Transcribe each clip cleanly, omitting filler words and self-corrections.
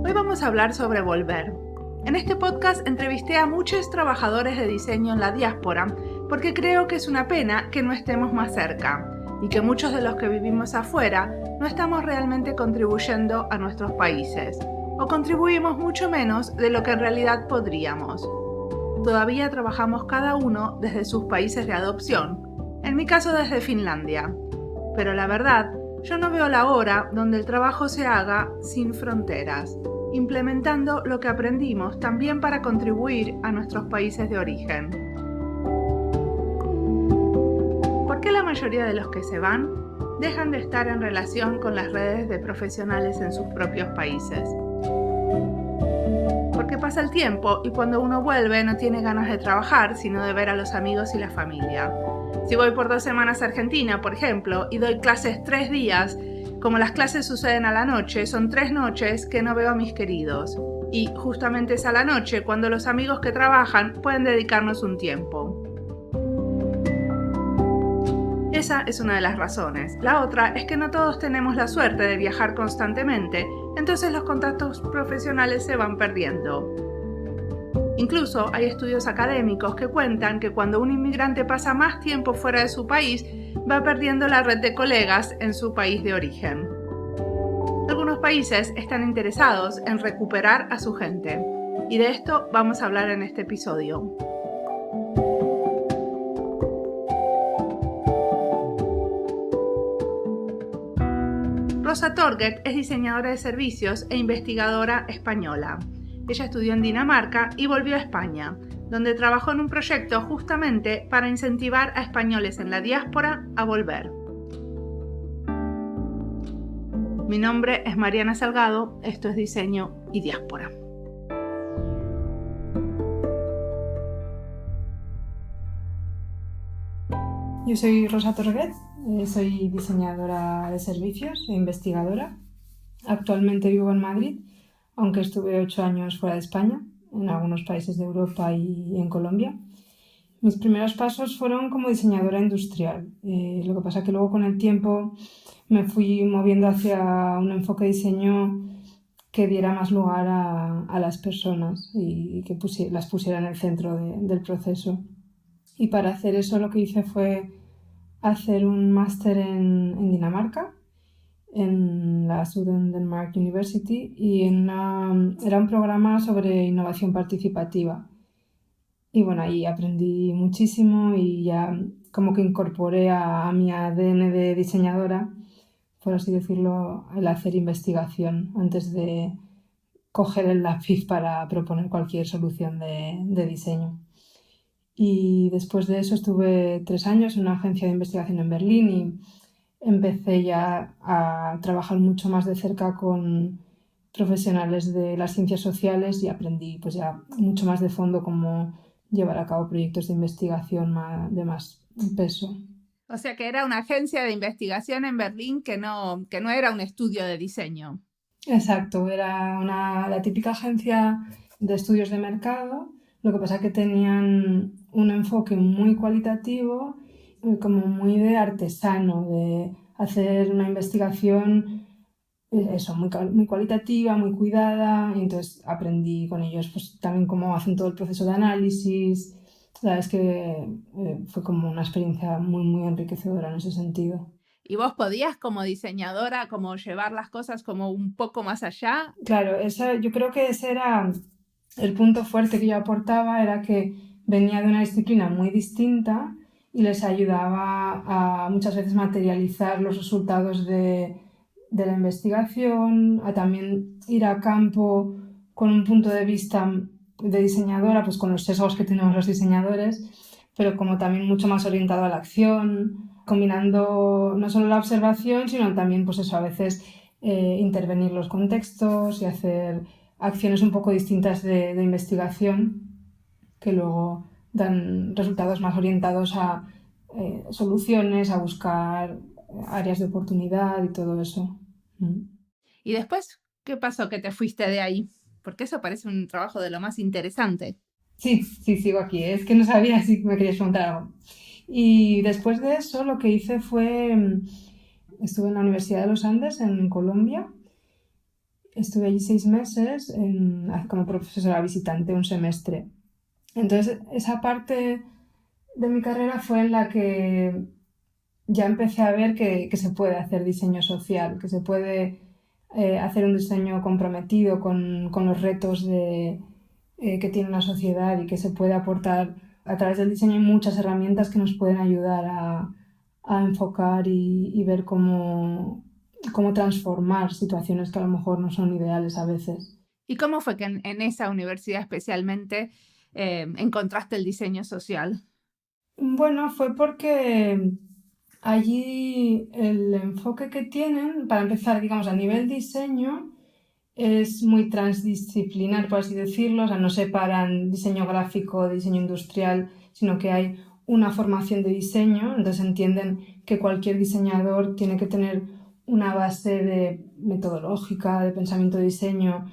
Hoy vamos a hablar sobre volver. En este podcast entrevisté a muchos trabajadores de diseño en la diáspora porque creo que es una pena que no estemos más cerca y que muchos de los que vivimos afuera no estamos realmente contribuyendo a nuestros países o contribuimos mucho menos de lo que en realidad podríamos. Todavía trabajamos cada uno desde sus países de adopción, en mi caso desde Finlandia, pero la verdad, yo no veo la hora donde el trabajo se haga sin fronteras, implementando lo que aprendimos también para contribuir a nuestros países de origen. ¿Por qué la mayoría de los que se van dejan de estar en relación con las redes de profesionales en sus propios países? Porque pasa el tiempo y cuando uno vuelve no tiene ganas de trabajar, sino de ver a los amigos y la familia. Si voy por 2 semanas a Argentina, por ejemplo, y doy clases 3 días, como las clases suceden a la noche, son 3 noches que no veo a mis queridos. Y justamente es a la noche cuando los amigos que trabajan pueden dedicarnos un tiempo. Esa es una de las razones. La otra es que no todos tenemos la suerte de viajar constantemente, entonces los contactos profesionales se van perdiendo. Incluso hay estudios académicos que cuentan que cuando un inmigrante pasa más tiempo fuera de su país, va perdiendo la red de colegas en su país de origen. Algunos países están interesados en recuperar a su gente, y de esto vamos a hablar en este episodio. Rosa Torget es diseñadora de servicios e investigadora española. Ella estudió en Dinamarca y volvió a España, donde trabajó en un proyecto justamente para incentivar a españoles en la diáspora a volver. Mi nombre es Mariana Salgado, esto es Diseño y Diáspora. Yo soy Rosa Torget, soy diseñadora de servicios e investigadora. Actualmente vivo en Madrid, aunque estuve 8 años fuera de España, en algunos países de Europa y en Colombia. Mis primeros pasos fueron como diseñadora industrial. Lo que pasa es que luego con el tiempo me fui moviendo hacia un enfoque de diseño que diera más lugar a las personas y que las pusiera en el centro del proceso. Y para hacer eso lo que hice fue hacer un máster en Dinamarca, en la Denmark University, y era un programa sobre innovación participativa. Y bueno, ahí aprendí muchísimo y ya como que incorporé a mi ADN de diseñadora, por así decirlo, el hacer investigación antes de coger el lápiz para proponer cualquier solución de diseño. Y después de eso estuve 3 años en una agencia de investigación en Berlín y empecé ya a trabajar mucho más de cerca con profesionales de las ciencias sociales y aprendí pues ya mucho más de fondo cómo llevar a cabo proyectos de investigación de más peso. O sea que era una agencia de investigación en Berlín que no era un estudio de diseño. Exacto, era la típica agencia de estudios de mercado. Lo que pasa es que tenían un enfoque muy cualitativo, como muy de artesano, de hacer una investigación muy cualitativa, muy cuidada, y entonces aprendí con ellos pues, también cómo hacen todo el proceso de análisis. La verdad es que fue como una experiencia muy, muy enriquecedora en ese sentido. ¿Y vos podías como diseñadora como llevar las cosas como un poco más allá? Claro, yo creo que ese era el punto fuerte que yo aportaba, era que venía de una disciplina muy distinta y les ayudaba a muchas veces materializar los resultados de la investigación, a también ir a campo con un punto de vista de diseñadora, pues con los sesgos que tenemos los diseñadores, pero como también mucho más orientado a la acción, combinando no solo la observación, sino también pues eso, a veces intervenir los contextos y hacer acciones un poco distintas de investigación que luego dan resultados más orientados a soluciones, a buscar áreas de oportunidad y todo eso. ¿Y después qué pasó que te fuiste de ahí? Porque eso parece un trabajo de lo más interesante. Sí, sigo aquí. Es que no sabía si me querías preguntar algo. Y después de eso lo que hice fue, estuve en la Universidad de los Andes en Colombia Estuve allí 6 meses como profesora visitante, un semestre. Entonces, esa parte de mi carrera fue en la que ya empecé a ver que se puede hacer diseño social, que se puede hacer un diseño comprometido con los retos que tiene una sociedad y que se puede aportar a través del diseño. Hay muchas herramientas que nos pueden ayudar a enfocar y ver cómo transformar situaciones que a lo mejor no son ideales a veces. ¿Y cómo fue que en esa universidad especialmente encontraste el diseño social? Bueno, fue porque allí el enfoque que tienen, para empezar, digamos, a nivel diseño, es muy transdisciplinar, por así decirlo. O sea, no separan diseño gráfico de diseño industrial, sino que hay una formación de diseño. Entonces entienden que cualquier diseñador tiene que tener una base metodológica, de pensamiento de diseño,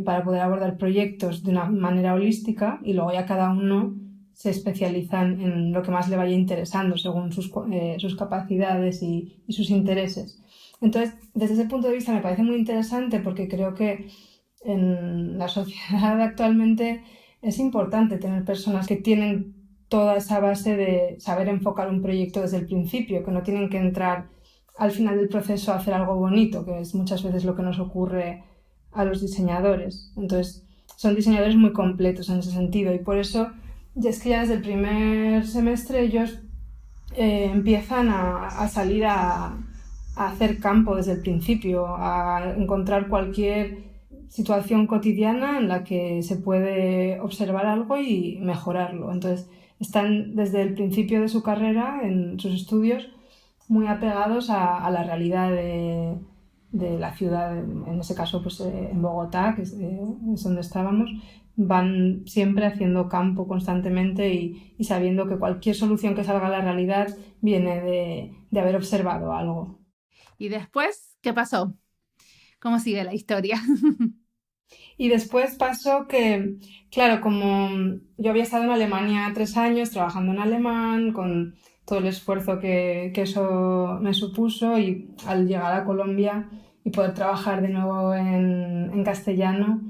para poder abordar proyectos de una manera holística, y luego ya cada uno se especializan en lo que más le vaya interesando según sus capacidades y sus intereses. Entonces, desde ese punto de vista me parece muy interesante, porque creo que en la sociedad actualmente es importante tener personas que tienen toda esa base de saber enfocar un proyecto desde el principio, que no tienen que entrar al final del proceso a hacer algo bonito, que es muchas veces lo que nos ocurre a los diseñadores. Entonces, son diseñadores muy completos en ese sentido, y por eso es que ya desde el primer semestre ellos empiezan a salir a hacer campo desde el principio, a encontrar cualquier situación cotidiana en la que se puede observar algo y mejorarlo. Entonces, están desde el principio de su carrera, en sus estudios, muy apegados a la realidad de la ciudad, en ese caso pues en Bogotá, que es donde estábamos. Van siempre haciendo campo constantemente y sabiendo que cualquier solución que salga a la realidad viene de haber observado algo. ¿Y después qué pasó? ¿Cómo sigue la historia? Y después pasó que, claro, como yo había estado en Alemania 3 años trabajando en alemán, con todo el esfuerzo que eso me supuso, y al llegar a Colombia y poder trabajar de nuevo en castellano,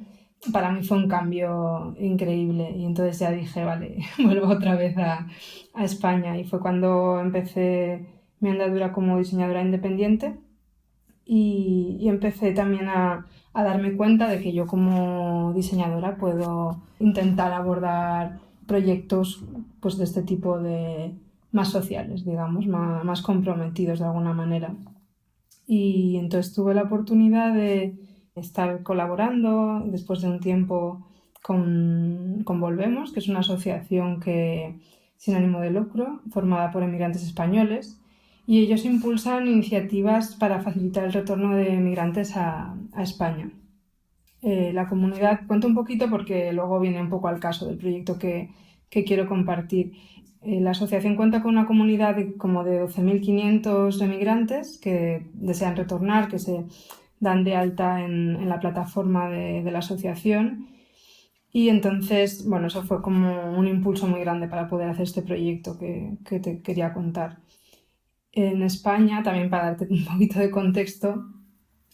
para mí fue un cambio increíble. Y entonces ya dije, vale, vuelvo otra vez a España. Y fue cuando empecé mi andadura como diseñadora independiente, y empecé también a darme cuenta de que yo como diseñadora puedo intentar abordar proyectos pues de este tipo, más sociales, digamos, más comprometidos de alguna manera. Y entonces tuve la oportunidad de estar colaborando después de un tiempo con Volvemos, que es una asociación sin ánimo de lucro, formada por emigrantes españoles, y ellos impulsan iniciativas para facilitar el retorno de migrantes a España. La comunidad, cuento un poquito porque luego viene un poco al caso del proyecto que quiero compartir. La asociación cuenta con una comunidad como de 12.500 emigrantes que desean retornar, que se dan de alta en la plataforma de la asociación. Y entonces, bueno, eso fue como un impulso muy grande para poder hacer este proyecto que te quería contar. En España, también para darte un poquito de contexto,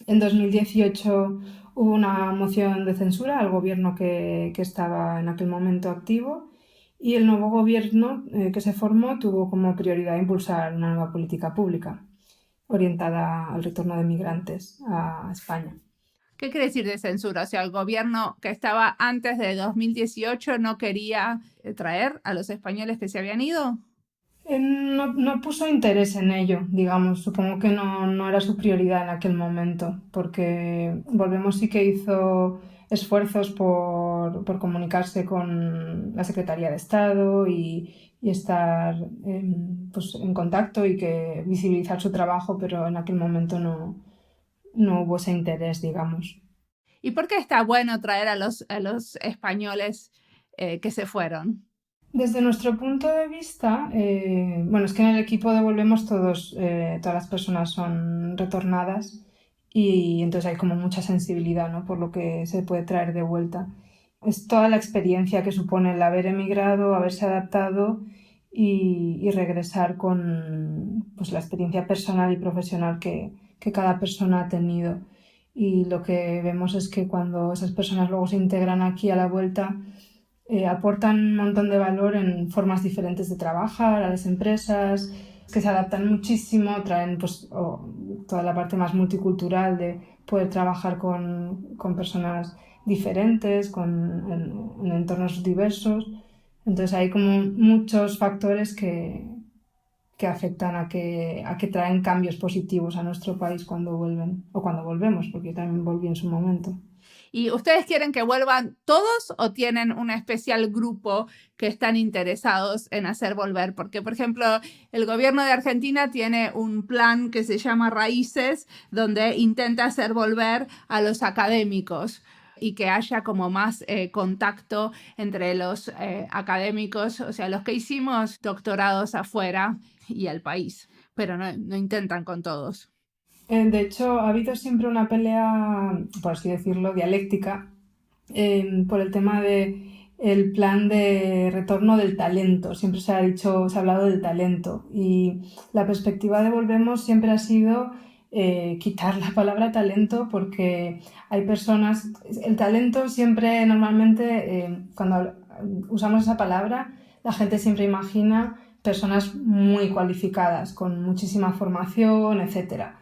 en 2018 hubo una moción de censura al gobierno que estaba en aquel momento activo, y el nuevo gobierno que se formó tuvo como prioridad impulsar una nueva política pública orientada al retorno de migrantes a España. ¿Qué quiere decir de censura? O sea, el gobierno que estaba antes de 2018 no quería traer a los españoles que se habían ido. No puso interés en ello, digamos. Supongo que no era su prioridad en aquel momento, porque Volvemos sí que hizo esfuerzos por comunicarse con la Secretaría de Estado y estar pues, en contacto y visibilizar su trabajo, pero en aquel momento no hubo ese interés, digamos. ¿Y por qué está bueno traer a los españoles que se fueron? Desde nuestro punto de vista, bueno, es que en el equipo de Volvemos todas las personas son retornadas, y entonces hay como mucha sensibilidad, ¿no?, por lo que se puede traer de vuelta. Es toda la experiencia que supone el haber emigrado, haberse adaptado y regresar con pues, la experiencia personal y profesional que cada persona ha tenido. y lo que vemos es que cuando esas personas luego se integran aquí a la vuelta, aportan un montón de valor en formas diferentes de trabajar a las empresas, que se adaptan muchísimo, traen pues, toda la parte más multicultural de poder trabajar con personas diferentes, en entornos diversos. Entonces hay como muchos factores que afectan a que traen cambios positivos a nuestro país cuando vuelven, o cuando volvemos, porque yo también volví en su momento. ¿Y ustedes quieren que vuelvan todos o tienen un especial grupo que están interesados en hacer volver? Porque, por ejemplo, el gobierno de Argentina tiene un plan que se llama Raíces, donde intenta hacer volver a los académicos y que haya como más contacto entre los académicos, o sea, los que hicimos doctorados afuera y al país, pero no intentan con todos. De hecho, ha habido siempre una pelea, por así decirlo, dialéctica, por el tema de el plan de retorno del talento. Siempre se ha hablado del talento y la perspectiva de Volvemos siempre ha sido quitar la palabra talento porque hay personas, el talento siempre normalmente cuando usamos esa palabra la gente siempre imagina personas muy cualificadas, con muchísima formación, etcétera.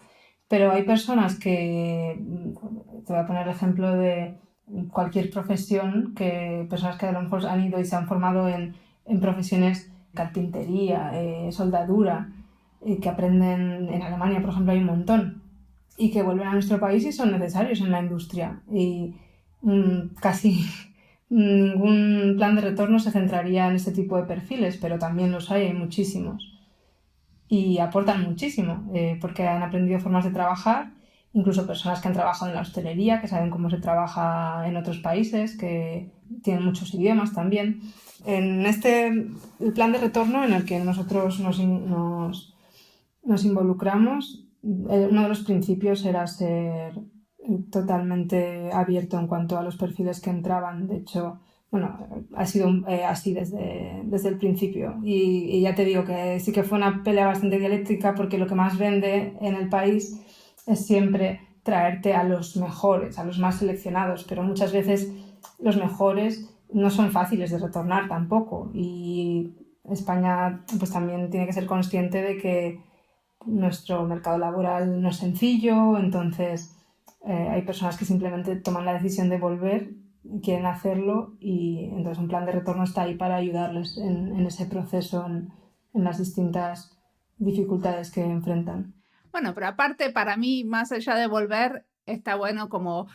Pero hay personas que, te voy a poner el ejemplo de cualquier profesión, que personas que a lo mejor han ido y se han formado en profesiones carpintería, soldadura, que aprenden en Alemania, por ejemplo, hay un montón, y que vuelven a nuestro país y son necesarios en la industria. Y casi ningún plan de retorno se centraría en este tipo de perfiles, pero también los hay muchísimos y aportan muchísimo porque han aprendido formas de trabajar, incluso personas que han trabajado en la hostelería, que saben cómo se trabaja en otros países, que tienen muchos idiomas también. En el plan de retorno en el que nosotros nos involucramos, uno de los principios era ser totalmente abierto en cuanto a los perfiles que entraban. De hecho, bueno, ha sido así desde el principio. Y ya te digo que sí que fue una pelea bastante dialéctrica porque lo que más vende en el país es siempre traerte a los mejores, a los más seleccionados, pero muchas veces los mejores no son fáciles de retornar tampoco. Y España pues también tiene que ser consciente de que nuestro mercado laboral no es sencillo, entonces hay personas que simplemente toman la decisión de volver, quieren hacerlo y entonces un plan de retorno está ahí para ayudarles en ese proceso, en las distintas dificultades que enfrentan. Bueno, pero aparte para mí, más allá de volver, está bueno como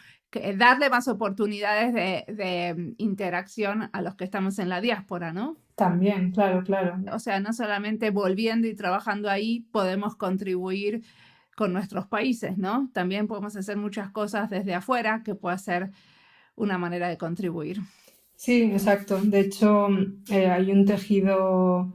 darle más oportunidades de interacción a los que estamos en la diáspora, ¿no? También, claro, claro. O sea, no solamente volviendo y trabajando ahí podemos contribuir con nuestros países, ¿no? También podemos hacer muchas cosas desde afuera que pueda ser una manera de contribuir. Sí, exacto. De hecho, hay un tejido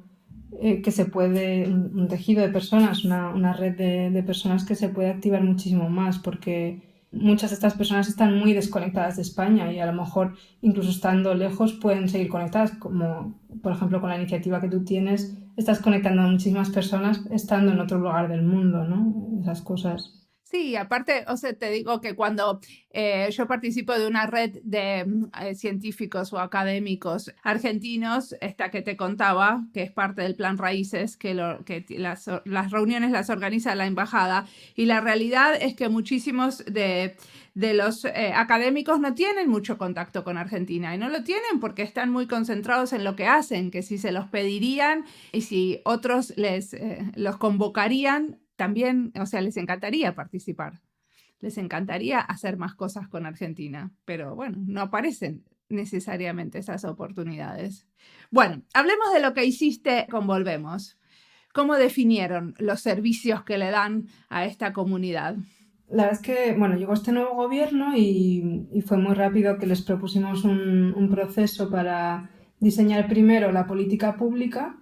un tejido de personas, una red de personas que se puede activar muchísimo más porque muchas de estas personas están muy desconectadas de España y a lo mejor incluso estando lejos pueden seguir conectadas, como por ejemplo con la iniciativa que tú tienes, estás conectando a muchísimas personas estando en otro lugar del mundo, ¿no? Esas cosas. Sí, aparte, o sea, te digo que cuando yo participo de una red de científicos o académicos argentinos, esta que te contaba, que es parte del Plan Raíces, que las reuniones las organiza la embajada, y la realidad es que muchísimos de los académicos no tienen mucho contacto con Argentina y no lo tienen porque están muy concentrados en lo que hacen, que si se los pedirían y si otros los convocarían, también, o sea, les encantaría participar, les encantaría hacer más cosas con Argentina, pero bueno, no aparecen necesariamente esas oportunidades. Bueno, hablemos de lo que hiciste con Volvemos. ¿Cómo definieron los servicios que le dan a esta comunidad? La verdad es que, bueno, llegó este nuevo gobierno y fue muy rápido que les propusimos un proceso para diseñar primero la política pública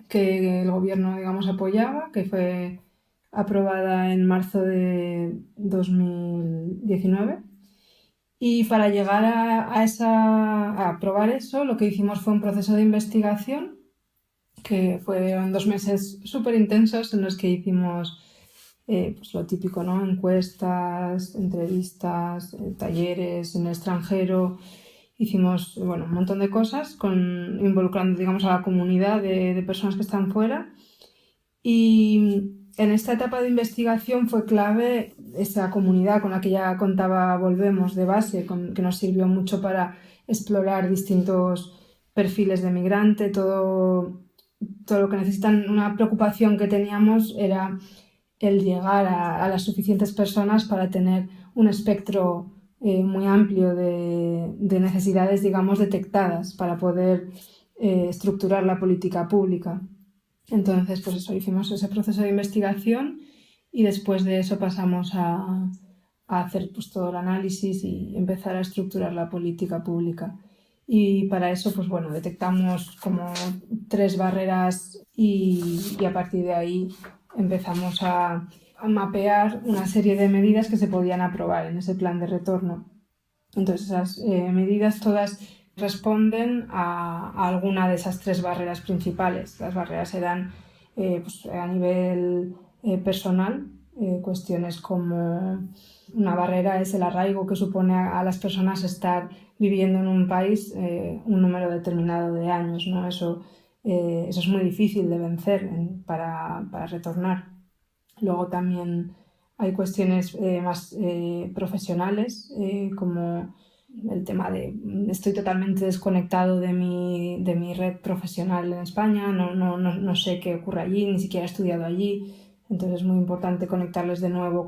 que el gobierno, digamos, apoyaba, que fue aprobada en marzo de 2019. Y para llegar a aprobar eso, lo que hicimos fue un proceso de investigación que fueron 2 meses súper intensos en los que hicimos pues lo típico, ¿no? Encuestas, entrevistas, talleres en el extranjero. Hicimos, bueno, un montón de cosas involucrando, digamos, a la comunidad de personas que están fuera. Y en esta etapa de investigación fue clave esa comunidad con la que ya contaba Volvemos de base, que nos sirvió mucho para explorar distintos perfiles de migrante, todo lo que necesitan. Una preocupación que teníamos era el llegar a las suficientes personas para tener un espectro muy amplio de necesidades, digamos, detectadas para poder estructurar la política pública. Entonces, pues eso, hicimos ese proceso de investigación y después de eso pasamos a hacer pues todo el análisis y empezar a estructurar la política pública. Y para eso, pues bueno, detectamos como 3 barreras y a partir de ahí empezamos a mapear una serie de medidas que se podían aprobar en ese plan de retorno. Entonces, esas medidas todas responden a alguna de esas 3 barreras principales. Las barreras eran pues a nivel personal, cuestiones como una barrera es el arraigo que supone a las personas estar viviendo en un país un número determinado de años, ¿no? Eso es muy difícil de vencer para retornar. Luego también hay cuestiones más profesionales, como el tema de estoy totalmente desconectado de mi red profesional en España, no sé qué ocurre allí, ni siquiera he estudiado allí, entonces es muy importante conectarles de nuevo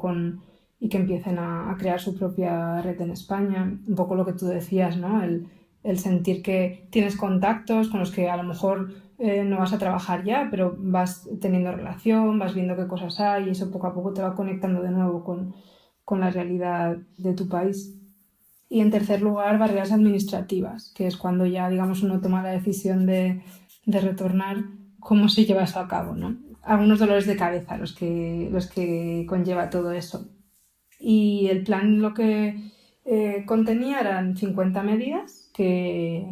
y que empiecen a crear su propia red en España. Un poco lo que tú decías, ¿no? El sentir que tienes contactos con los que a lo mejor no vas a trabajar ya, pero vas teniendo relación, vas viendo qué cosas hay y eso poco a poco te va conectando de nuevo con la realidad de tu país. Y en tercer lugar, barreras administrativas, que es cuando ya, digamos, uno toma la decisión de retornar, cómo se lleva eso a cabo, ¿no? Algunos dolores de cabeza los que conlleva todo eso. Y el plan lo que contenía eran 50 medidas, que,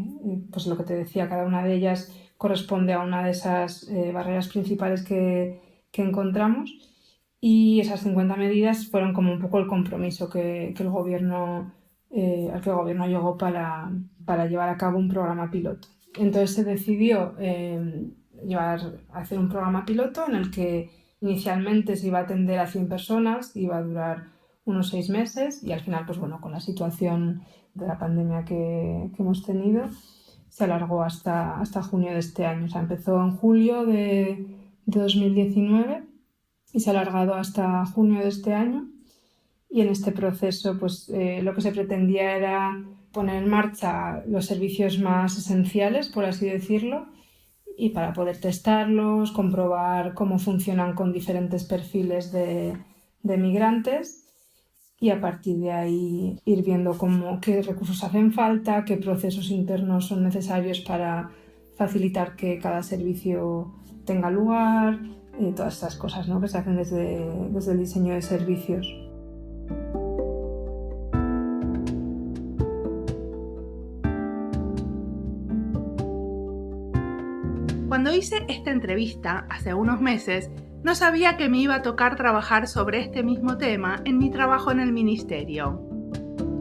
pues lo que te decía, cada una de ellas corresponde a una de esas barreras principales que encontramos. Y esas 50 medidas fueron como un poco el compromiso al que el gobierno llegó para llevar a cabo un programa piloto. Entonces se decidió hacer un programa piloto en el que inicialmente se iba a atender a 100 personas, iba a durar unos 6 meses y al final, pues bueno, con la situación de la pandemia que hemos tenido, se alargó hasta junio de este año. O sea, empezó en julio de 2019 y se ha alargado hasta junio de este año. Y en este proceso, pues lo que se pretendía era poner en marcha los servicios más esenciales, por así decirlo, y para poder testarlos, comprobar cómo funcionan con diferentes perfiles de migrantes y a partir de ahí ir viendo qué recursos hacen falta, qué procesos internos son necesarios para facilitar que cada servicio tenga lugar, todas estas cosas, ¿no?, que se hacen desde el diseño de servicios. Cuando hice esta entrevista hace unos meses, no sabía que me iba a tocar trabajar sobre este mismo tema en mi trabajo en el ministerio.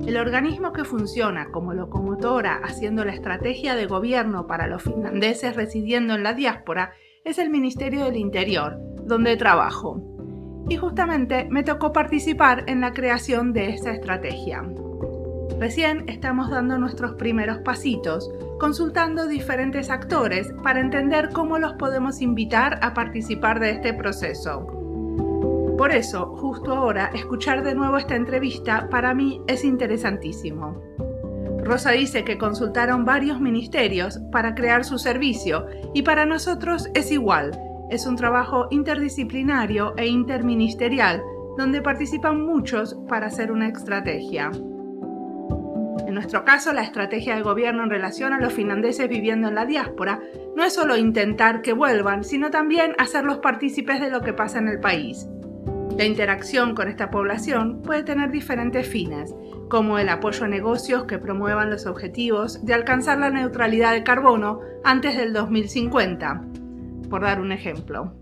El organismo que funciona como locomotora haciendo la estrategia de gobierno para los finlandeses residiendo en la diáspora es el Ministerio del Interior, donde trabajo. Y justamente me tocó participar en la creación de esa estrategia. Recién estamos dando nuestros primeros pasitos, consultando diferentes actores para entender cómo los podemos invitar a participar de este proceso. Por eso, justo ahora, escuchar de nuevo esta entrevista para mí es interesantísimo. Rosa dice que consultaron varios ministerios para crear su servicio y para nosotros es igual. Es un trabajo interdisciplinario e interministerial donde participan muchos para hacer una estrategia. En nuestro caso, la estrategia de gobierno en relación a los finlandeses viviendo en la diáspora no es solo intentar que vuelvan, sino también hacerlos partícipes de lo que pasa en el país. La interacción con esta población puede tener diferentes fines, como el apoyo a negocios que promuevan los objetivos de alcanzar la neutralidad de carbono antes del 2050, por dar un ejemplo.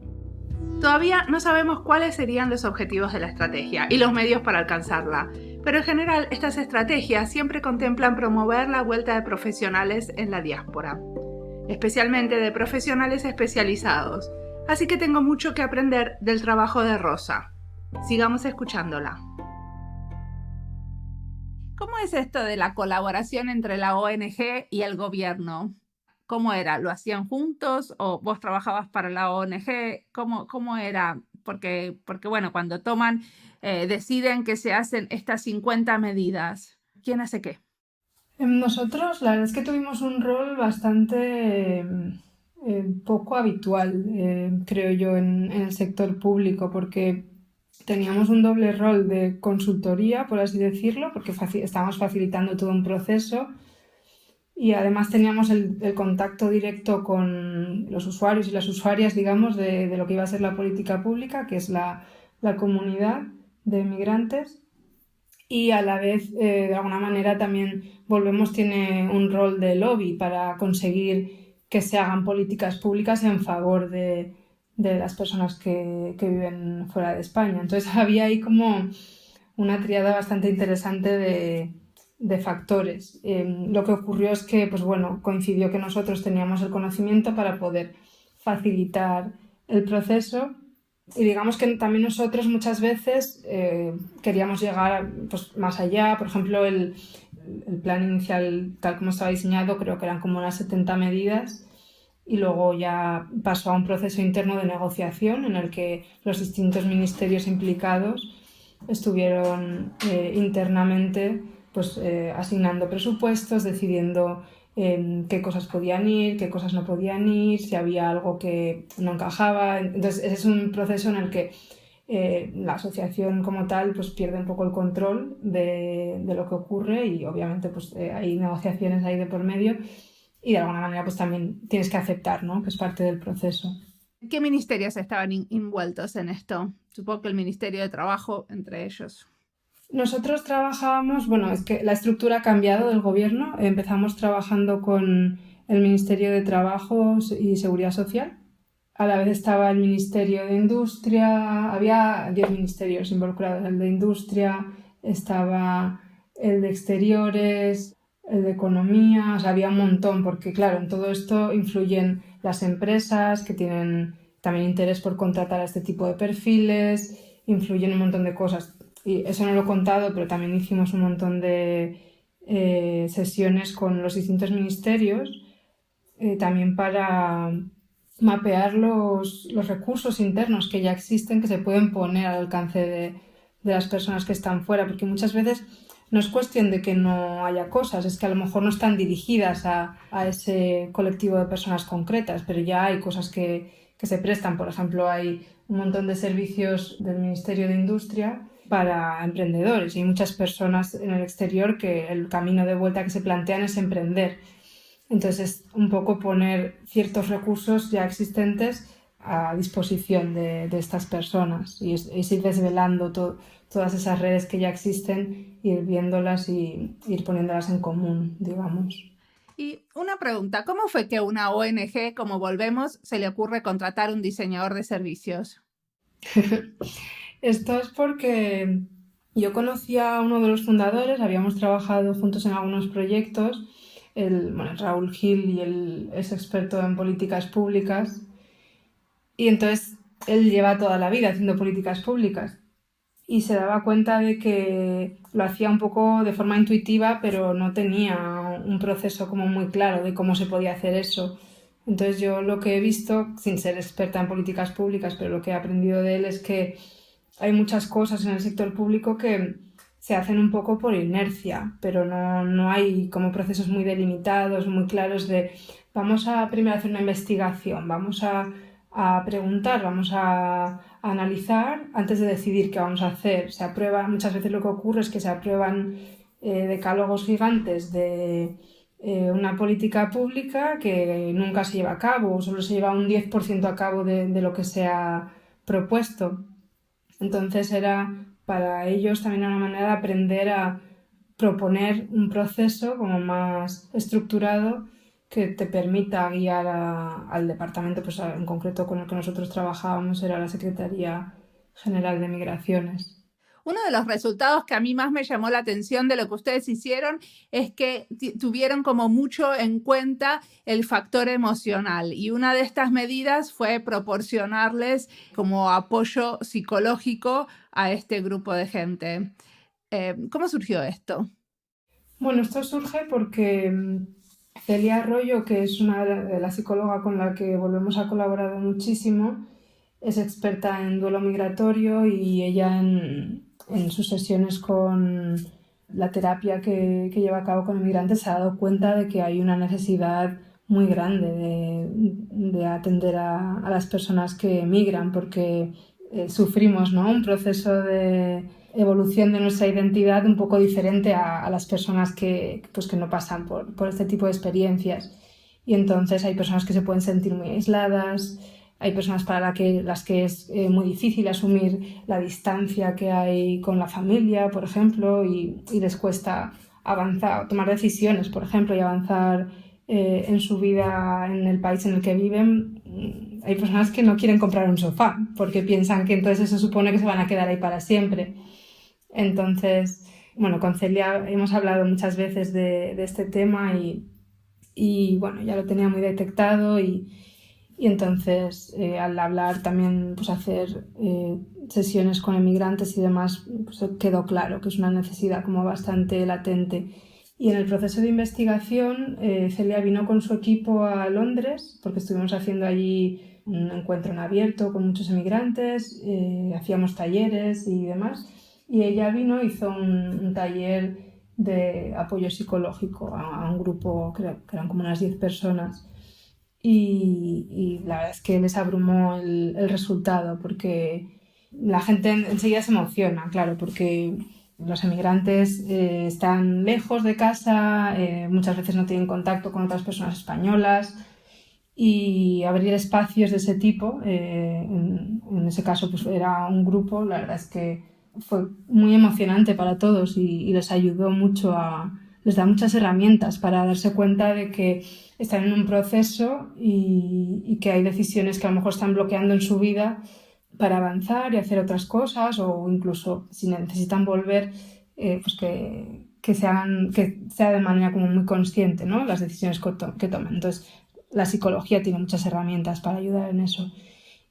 Todavía no sabemos cuáles serían los objetivos de la estrategia y los medios para alcanzarla, pero en general estas estrategias siempre contemplan promover la vuelta de profesionales en la diáspora, especialmente de profesionales especializados, así que tengo mucho que aprender del trabajo de Rosa. Sigamos escuchándola. ¿Cómo es esto de la colaboración entre la ONG y el gobierno? ¿Cómo era? ¿Lo hacían juntos o vos trabajabas para la ONG? ¿Cómo era? Porque bueno, cuando deciden que se hacen estas 50 medidas, ¿quién hace qué? Nosotros, la verdad es que tuvimos un rol bastante poco habitual, creo yo, en el sector público, porque teníamos un doble rol de consultoría, por así decirlo, porque estábamos facilitando todo un proceso y además teníamos el contacto directo con los usuarios y las usuarias, digamos, de lo que iba a ser la política pública, que es la comunidad de migrantes. Y a la vez, de alguna manera, también Volvemos tiene un rol de lobby para conseguir que se hagan políticas públicas en favor de las personas que viven fuera de España. Entonces había ahí como una tríada bastante interesante de factores. Lo que ocurrió es que, pues bueno, coincidió que nosotros teníamos el conocimiento para poder facilitar el proceso. Y digamos que también nosotros muchas veces queríamos llegar pues, más allá. Por ejemplo, el plan inicial, tal como estaba diseñado, creo que eran como unas 70 medidas y luego ya pasó a un proceso interno de negociación en el que los distintos ministerios implicados estuvieron internamente pues, asignando presupuestos, decidiendo qué cosas podían ir, qué cosas no podían ir, si había algo que no encajaba. Entonces, ese es un proceso en el que la asociación como tal pues, pierde un poco el control de lo que ocurre y obviamente pues, hay negociaciones ahí de por medio y de alguna manera pues, también tienes que aceptar, ¿no? Que es parte del proceso. ¿Qué ministerios estaban envueltos en esto? Supongo que el Ministerio de Trabajo entre ellos. Nosotros trabajábamos, bueno, es que la estructura ha cambiado del gobierno. Empezamos trabajando con el Ministerio de Trabajo y Seguridad Social. A la vez estaba el Ministerio de Industria, había 10 ministerios involucrados. El de Industria, estaba el de Exteriores, el de Economía, o sea, había un montón, porque claro, en todo esto influyen las empresas que tienen también interés por contratar a este tipo de perfiles, influyen un montón de cosas. Y eso no lo he contado, pero también hicimos un montón de sesiones con los distintos ministerios, también para mapear los recursos internos que ya existen, que se pueden poner al alcance de las personas que están fuera, porque muchas veces no es cuestión de que no haya cosas, es que a lo mejor no están dirigidas a ese colectivo de personas concretas, pero ya hay cosas que se prestan. Por ejemplo, hay un montón de servicios del Ministerio de Industria para emprendedores y hay muchas personas en el exterior que el camino de vuelta que se plantean es emprender. Entonces, un poco poner ciertos recursos ya existentes a disposición de estas personas y ir desvelando todas esas redes que ya existen, ir viéndolas y ir poniéndolas en común, digamos. Y una pregunta, ¿cómo fue que a una ONG como Volvemos se le ocurre contratar un diseñador de servicios? Esto es porque yo conocía a uno de los fundadores, habíamos trabajado juntos en algunos proyectos. Raúl Gil, y él es experto en políticas públicas y entonces él lleva toda la vida haciendo políticas públicas y se daba cuenta de que lo hacía un poco de forma intuitiva, pero no tenía un proceso como muy claro de cómo se podía hacer eso. Entonces yo lo que he visto, sin ser experta en políticas públicas, pero lo que he aprendido de él es que hay muchas cosas en el sector público que se hacen un poco por inercia, pero no hay como procesos muy delimitados, muy claros de vamos a primero hacer una investigación, vamos a preguntar, vamos a analizar antes de decidir qué vamos a hacer. Se aprueba, muchas veces lo que ocurre es que se aprueban decálogos gigantes de una política pública que nunca se lleva a cabo, o solo se lleva un 10% a cabo de lo que se ha propuesto. Entonces era para ellos también una manera de aprender a proponer un proceso como más estructurado que te permita guiar al departamento, pues en concreto con el que nosotros trabajábamos era la Secretaría General de Migraciones. Uno de los resultados que a mí más me llamó la atención de lo que ustedes hicieron es que tuvieron como mucho en cuenta el factor emocional, y una de estas medidas fue proporcionarles como apoyo psicológico a este grupo de gente. ¿Cómo surgió esto? Bueno, esto surge porque Celia Arroyo, que es una de la psicóloga con la que volvemos a colaborar muchísimo, es experta en duelo migratorio, y ella en sus sesiones con la terapia que lleva a cabo con inmigrantes se ha dado cuenta de que hay una necesidad muy grande de atender a las personas que emigran, porque sufrimos, ¿no?, un proceso de evolución de nuestra identidad un poco diferente a las personas pues, que no pasan por este tipo de experiencias. Y entonces hay personas que se pueden sentir muy aisladas, hay personas para las que es muy difícil asumir la distancia que hay con la familia, por ejemplo, y les cuesta avanzar, tomar decisiones, por ejemplo, y avanzar en su vida en el país en el que viven. Hay personas que no quieren comprar un sofá porque piensan que entonces eso supone que se van a quedar ahí para siempre. Entonces, bueno, con Celia hemos hablado muchas veces de este tema y bueno, ya lo tenía muy detectado, y entonces al hablar también, pues hacer sesiones con emigrantes y demás, pues quedó claro que es una necesidad como bastante latente. Y en el proceso de investigación, Celia vino con su equipo a Londres, porque estuvimos haciendo allí un encuentro en abierto con muchos emigrantes, hacíamos talleres y demás, y ella vino, hizo un taller de apoyo psicológico a un grupo, creo que eran como unas 10 personas. Y la verdad es que les abrumó el resultado, porque la gente enseguida se emociona, claro, porque los emigrantes están lejos de casa, muchas veces no tienen contacto con otras personas españolas, y abrir espacios de ese tipo, en ese caso pues era un grupo, la verdad es que fue muy emocionante para todos, y les ayudó mucho les da muchas herramientas para darse cuenta de que están en un proceso y que hay decisiones que a lo mejor están bloqueando en su vida para avanzar y hacer otras cosas, o incluso si necesitan volver, pues que sea de manera como muy consciente, ¿no?, las decisiones que tomen. Entonces, la psicología tiene muchas herramientas para ayudar en eso.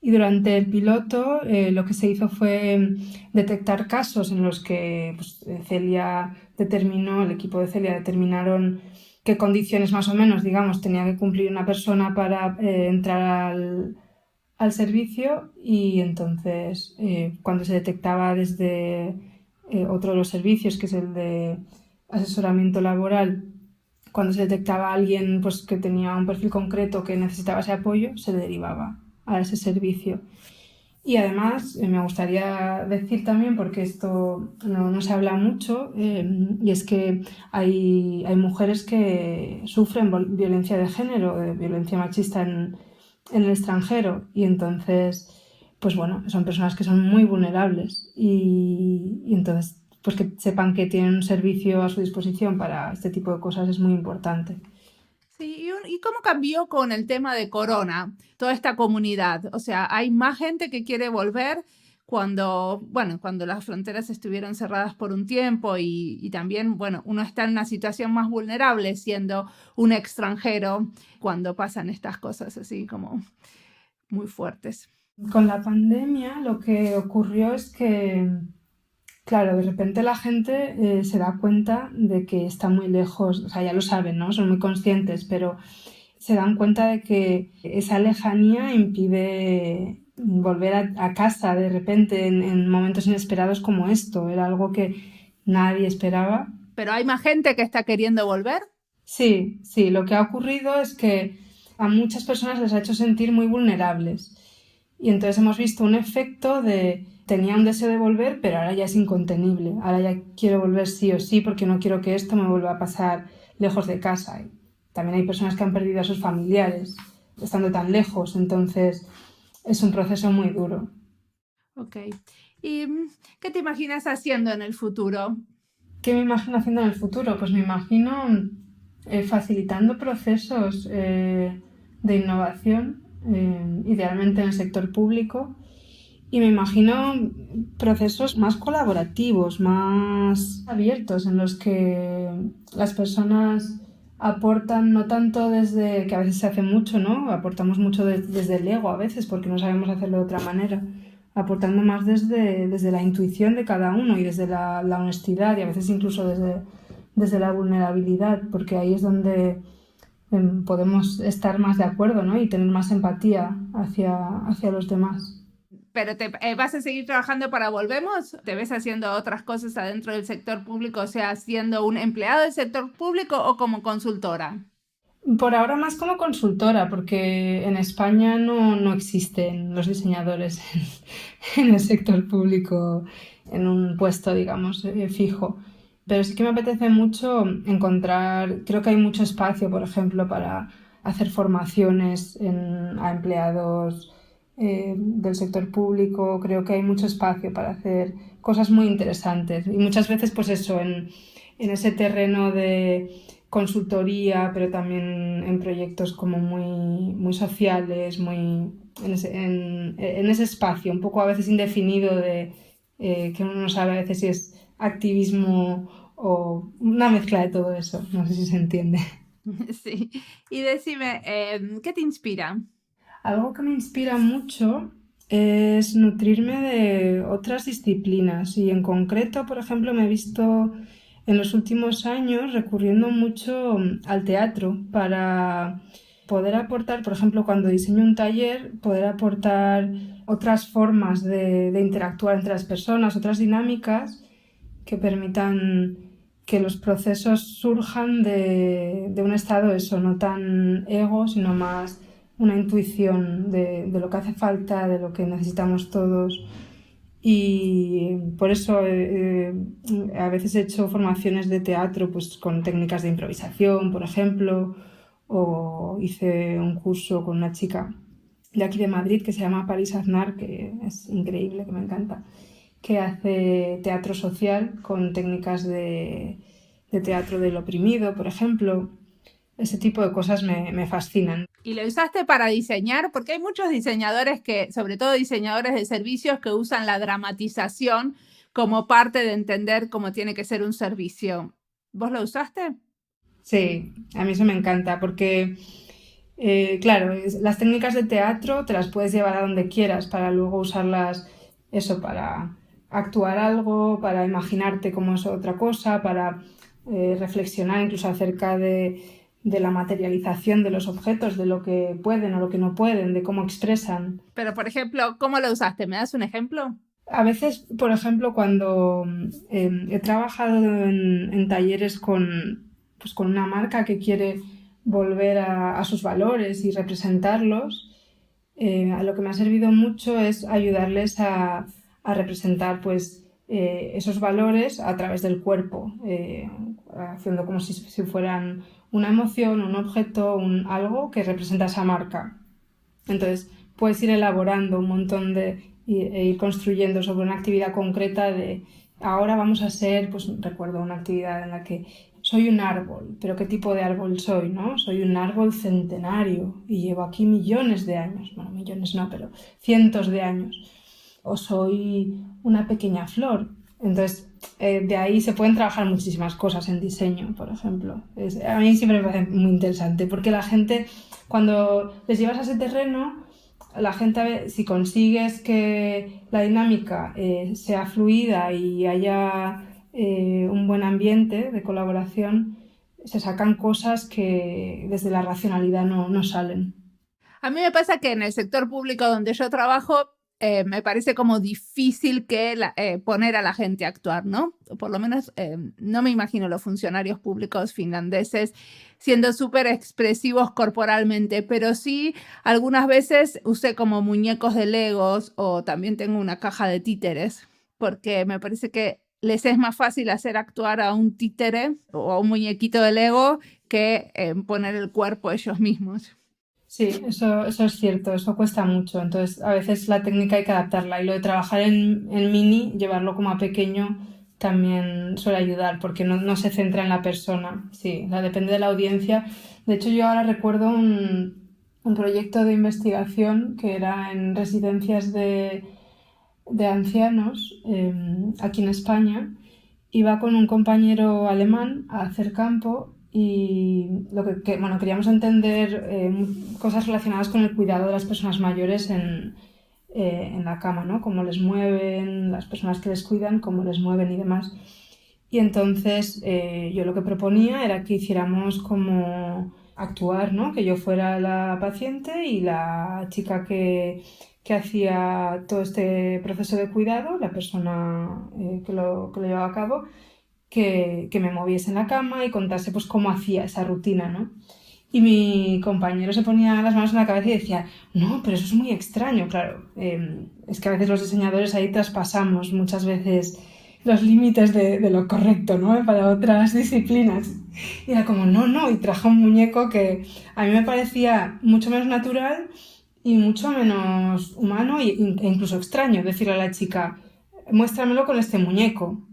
Y durante el piloto lo que se hizo fue detectar casos en los que pues, el equipo de Celia determinaron qué condiciones más o menos, digamos, tenía que cumplir una persona para entrar al servicio, y entonces cuando se detectaba desde otro de los servicios, que es el de asesoramiento laboral, cuando se detectaba a alguien pues, que tenía un perfil concreto que necesitaba ese apoyo, se derivaba a ese servicio. Y además me gustaría decir también, porque esto no se habla mucho, y es que hay mujeres que sufren violencia de género, violencia machista en el extranjero, y entonces, pues bueno, son personas que son muy vulnerables, y entonces pues que sepan que tienen un servicio a su disposición para este tipo de cosas es muy importante. Sí, ¿y cómo cambió con el tema de corona toda esta comunidad? O sea, hay más gente que quiere volver cuando las fronteras estuvieron cerradas por un tiempo, y también, bueno, uno está en una situación más vulnerable siendo un extranjero cuando pasan estas cosas así como muy fuertes. Con la pandemia lo que ocurrió es que, claro, de repente la gente se da cuenta de que está muy lejos, o sea, ya lo saben, ¿no? Son muy conscientes, pero se dan cuenta de que esa lejanía impide volver a casa de repente en momentos inesperados como esto. Era algo que nadie esperaba. ¿Pero hay más gente que está queriendo volver? Sí, sí, lo que ha ocurrido es que a muchas personas les ha hecho sentir muy vulnerables. Y entonces hemos visto un efecto de tenía un deseo de volver, pero ahora ya es incontenible. Ahora ya quiero volver sí o sí porque no quiero que esto me vuelva a pasar lejos de casa. Y también hay personas que han perdido a sus familiares estando tan lejos, entonces es un proceso muy duro. Ok. ¿Y qué te imaginas haciendo en el futuro? ¿Qué me imagino haciendo en el futuro? Pues me imagino facilitando procesos de innovación, idealmente en el sector público, y me imagino procesos más colaborativos, más abiertos, en los que las personas aportan no tanto desde, que a veces se hace mucho, ¿no? Aportamos mucho desde el ego a veces porque no sabemos hacerlo de otra manera, aportando más desde la intuición de cada uno y desde la honestidad y a veces incluso desde la vulnerabilidad, porque ahí es donde podemos estar más de acuerdo, ¿no? Y tener más empatía hacia los demás. ¿Pero vas a seguir trabajando para Volvemos? ¿Te ves haciendo otras cosas adentro del sector público, o sea, siendo un empleado del sector público o como consultora? Por ahora más como consultora, porque en España no existen los diseñadores en el sector público en un puesto, digamos, fijo. Pero sí que me apetece mucho encontrar, creo que hay mucho espacio, por ejemplo, para hacer formaciones a empleados del sector público. Creo que hay mucho espacio para hacer cosas muy interesantes. Y muchas veces, pues eso, en ese terreno de consultoría, pero también en proyectos como muy sociales, en ese espacio, un poco a veces indefinido de que uno no sabe a veces si es activismo o una mezcla de todo eso. No sé si se entiende. Sí. Y decime, ¿qué te inspira? Algo que me inspira mucho es nutrirme de otras disciplinas y en concreto, por ejemplo, me he visto en los últimos años recurriendo mucho al teatro para poder aportar, por ejemplo, cuando diseño un taller, poder aportar otras formas de interactuar entre las personas, otras dinámicas que permitan que los procesos surjan de un estado eso, no tan ego, sino más una intuición de lo que hace falta, de lo que necesitamos todos. Y por eso a veces he hecho formaciones de teatro pues, con técnicas de improvisación, por ejemplo, o hice un curso con una chica de aquí de Madrid que se llama Paris Aznar, que es increíble, que me encanta, que hace teatro social con técnicas de teatro del oprimido, por ejemplo. Ese tipo de cosas me fascinan. ¿Y lo usaste para diseñar? Porque hay muchos diseñadores que, sobre todo diseñadores de servicios, que usan la dramatización como parte de entender cómo tiene que ser un servicio. ¿Vos lo usaste? Sí, a mí eso me encanta porque, claro, las técnicas de teatro te las puedes llevar a donde quieras para luego usarlas, eso, para actuar algo, para imaginarte cómo es otra cosa, para reflexionar incluso acerca de la materialización de los objetos, de lo que pueden o lo que no pueden, de cómo expresan. Pero, por ejemplo, ¿cómo lo usaste? ¿Me das un ejemplo? A veces, por ejemplo, cuando he trabajado en talleres pues, con una marca que quiere volver a sus valores y representarlos, a lo que me ha servido mucho es ayudarles a representar pues, esos valores a través del cuerpo, haciendo como si fueran una emoción, un objeto, algo que representa esa marca. Entonces, puedes ir elaborando un montón e ir construyendo sobre una actividad concreta de ahora vamos a ser, pues recuerdo una actividad en la que soy un árbol, pero ¿qué tipo de árbol soy, no? Soy un árbol centenario y llevo aquí millones de años, bueno, millones no, pero cientos de años. O soy una pequeña flor. Entonces, de ahí se pueden trabajar muchísimas cosas en diseño, por ejemplo. A mí siempre me parece muy interesante porque la gente, cuando les llevas a ese terreno, la gente, si consigues que la dinámica sea fluida y haya un buen ambiente de colaboración, se sacan cosas que desde la racionalidad no salen. A mí me pasa que en el sector público donde yo trabajo, me parece como difícil poner a la gente a actuar, ¿no? Por lo menos no me imagino los funcionarios públicos finlandeses siendo súper expresivos corporalmente, pero sí algunas veces usé como muñecos de Legos o también tengo una caja de títeres, porque me parece que les es más fácil hacer actuar a un títere o a un muñequito de Lego que poner el cuerpo ellos mismos. Sí, eso es cierto, eso cuesta mucho. Entonces, a veces la técnica hay que adaptarla y lo de trabajar en mini, llevarlo como a pequeño, también suele ayudar porque no se centra en la persona, sí, depende de la audiencia. De hecho, yo ahora recuerdo un proyecto de investigación que era en residencias de ancianos aquí en España. Iba con un compañero alemán a hacer campo y queríamos entender cosas relacionadas con el cuidado de las personas mayores en la cama, ¿no? Cómo les mueven, las personas que les cuidan, cómo les mueven y demás. Y entonces yo lo que proponía era que hiciéramos como actuar, ¿no? Que yo fuera la paciente y la chica que hacía todo este proceso de cuidado, la persona que lo llevaba a cabo, que me moviese en la cama y contase pues cómo hacía esa rutina, ¿no? Y mi compañero se ponía las manos en la cabeza y decía, no, pero eso es muy extraño, claro. Es que a veces los diseñadores ahí traspasamos muchas veces los límites de lo correcto, ¿no? Para otras disciplinas. Y era como, no, y trajo un muñeco que a mí me parecía mucho menos natural y mucho menos humano e incluso extraño decirle a la chica, muéstramelo con este muñeco.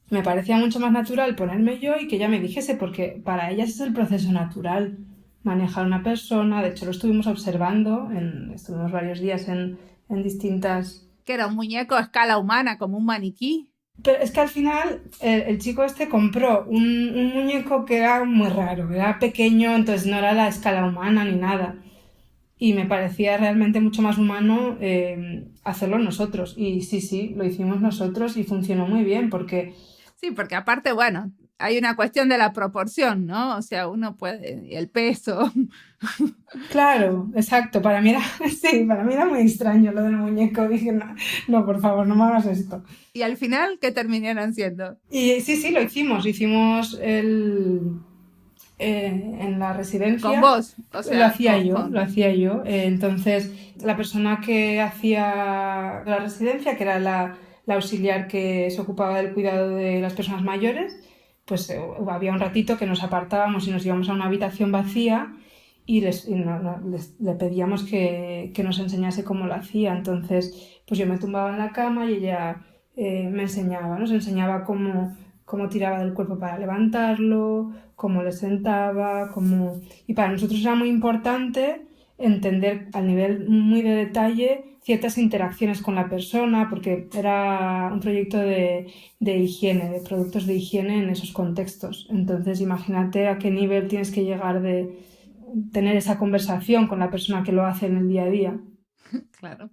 Me parecía mucho más natural ponerme yo y que ella me dijese, porque para ellas es el proceso natural manejar una persona. De hecho, lo estuvimos observando, estuvimos varios días en distintas... Que era un muñeco a escala humana, como un maniquí. Pero es que al final el chico este compró un muñeco que era muy raro, era pequeño, entonces no era la escala humana ni nada. Y me parecía realmente mucho más humano hacerlo nosotros. Y sí, lo hicimos nosotros y funcionó muy bien porque... Sí, porque aparte, bueno, hay una cuestión de la proporción, ¿no? O sea, uno puede, el peso. Claro, exacto. Para mí era muy extraño lo del muñeco. Dije, no, por favor, no me hagas esto. ¿Y al final qué terminaron siendo? Y sí, lo hicimos. Hicimos en la residencia. ¿Con vos? O sea, lo hacía yo. Entonces, la persona que hacía la residencia, que era la auxiliar que se ocupaba del cuidado de las personas mayores, pues había un ratito que nos apartábamos y nos íbamos a una habitación vacía y le pedíamos que nos enseñase cómo lo hacía. Entonces, pues yo me tumbaba en la cama y ella me enseñaba, nos enseñaba cómo tiraba del cuerpo para levantarlo, cómo le sentaba, Y para nosotros era muy importante entender al nivel muy de detalle ciertas interacciones con la persona, porque era un proyecto de higiene, de productos de higiene en esos contextos. Entonces, imagínate a qué nivel tienes que llegar de tener esa conversación con la persona que lo hace en el día a día. Claro.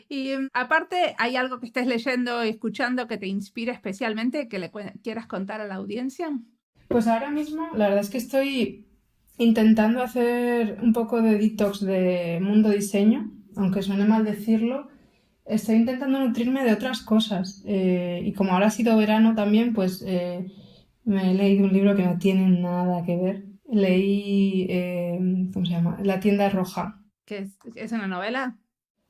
Y aparte, ¿hay algo que estés leyendo y escuchando que te inspire especialmente, que le quieras contar a la audiencia? Pues ahora mismo, la verdad es que estoy intentando hacer un poco de detox de mundo diseño, aunque suene mal decirlo. Estoy intentando nutrirme de otras cosas y como ahora ha sido verano también, pues me he leído un libro que no tiene nada que ver. Leí, ¿cómo se llama? La tienda roja. ¿Qué es una novela?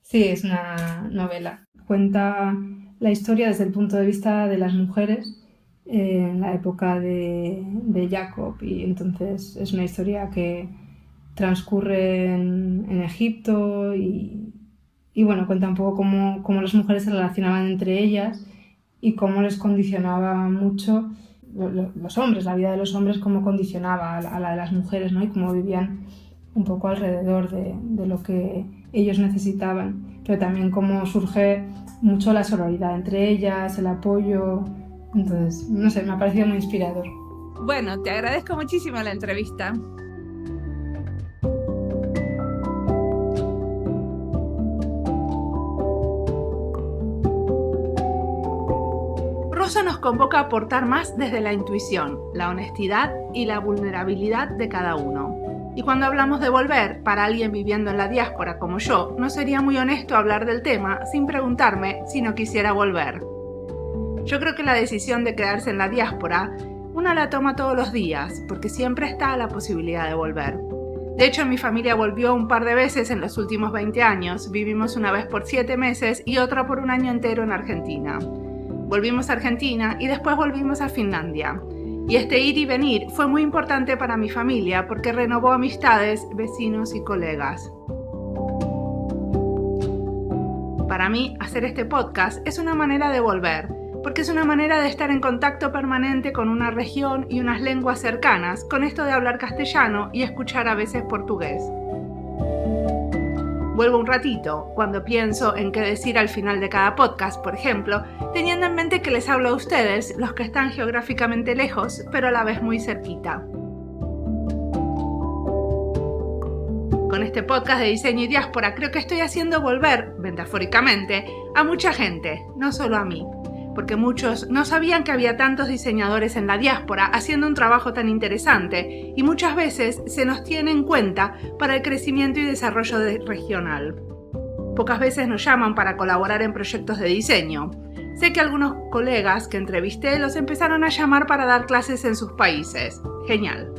Sí, es una novela. Cuenta la historia desde el punto de vista de las mujeres en la época de Jacob, y entonces es una historia que transcurre en Egipto y bueno, cuenta un poco cómo las mujeres se relacionaban entre ellas y cómo les condicionaba mucho los hombres, la vida de los hombres, cómo condicionaba a la de las mujeres, ¿no? Y cómo vivían un poco alrededor de lo que ellos necesitaban, pero también cómo surge mucho la sororidad entre ellas, el apoyo. Entonces, no sé, me ha parecido muy inspirador. Bueno, te agradezco muchísimo la entrevista. Rosa nos convoca a aportar más desde la intuición, la honestidad y la vulnerabilidad de cada uno. Y cuando hablamos de volver, para alguien viviendo en la diáspora como yo, no sería muy honesto hablar del tema sin preguntarme si no quisiera volver. Yo creo que la decisión de quedarse en la diáspora, una la toma todos los días, porque siempre está la posibilidad de volver. De hecho, mi familia volvió un par de veces en los últimos 20 años. Vivimos una vez por 7 meses y otra por un año entero en Argentina. Volvimos a Argentina y después volvimos a Finlandia. Y este ir y venir fue muy importante para mi familia porque renovó amistades, vecinos y colegas. Para mí, hacer este podcast es una manera de volver, porque es una manera de estar en contacto permanente con una región y unas lenguas cercanas, con esto de hablar castellano y escuchar a veces portugués. Vuelvo un ratito, cuando pienso en qué decir al final de cada podcast, por ejemplo, teniendo en mente que les hablo a ustedes, los que están geográficamente lejos, pero a la vez muy cerquita. Con este podcast de diseño y diáspora creo que estoy haciendo volver, metafóricamente, a mucha gente, no solo a mí, porque muchos no sabían que había tantos diseñadores en la diáspora haciendo un trabajo tan interesante y muchas veces se nos tiene en cuenta para el crecimiento y desarrollo regional. Pocas veces nos llaman para colaborar en proyectos de diseño. Sé que algunos colegas que entrevisté los empezaron a llamar para dar clases en sus países. Genial.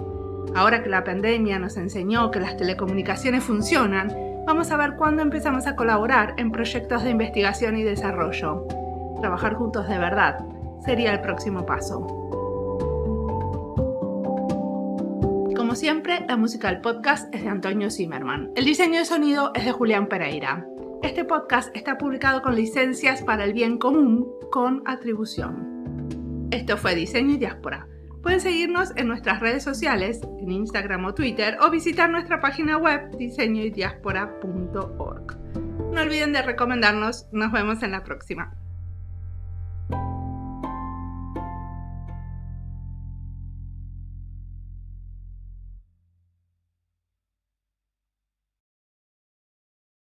Ahora que la pandemia nos enseñó que las telecomunicaciones funcionan, vamos a ver cuándo empezamos a colaborar en proyectos de investigación y desarrollo. Trabajar juntos de verdad sería el próximo paso. Como siempre, la música del podcast es de Antonio Zimmerman. El diseño de sonido es de Julián Pereira. Este podcast está publicado con licencias para el bien común con atribución. Esto fue Diseño y Diáspora. Pueden seguirnos en nuestras redes sociales, en Instagram o Twitter, o visitar nuestra página web diseñoydiaspora.org. No olviden de recomendarnos. Nos vemos en la próxima.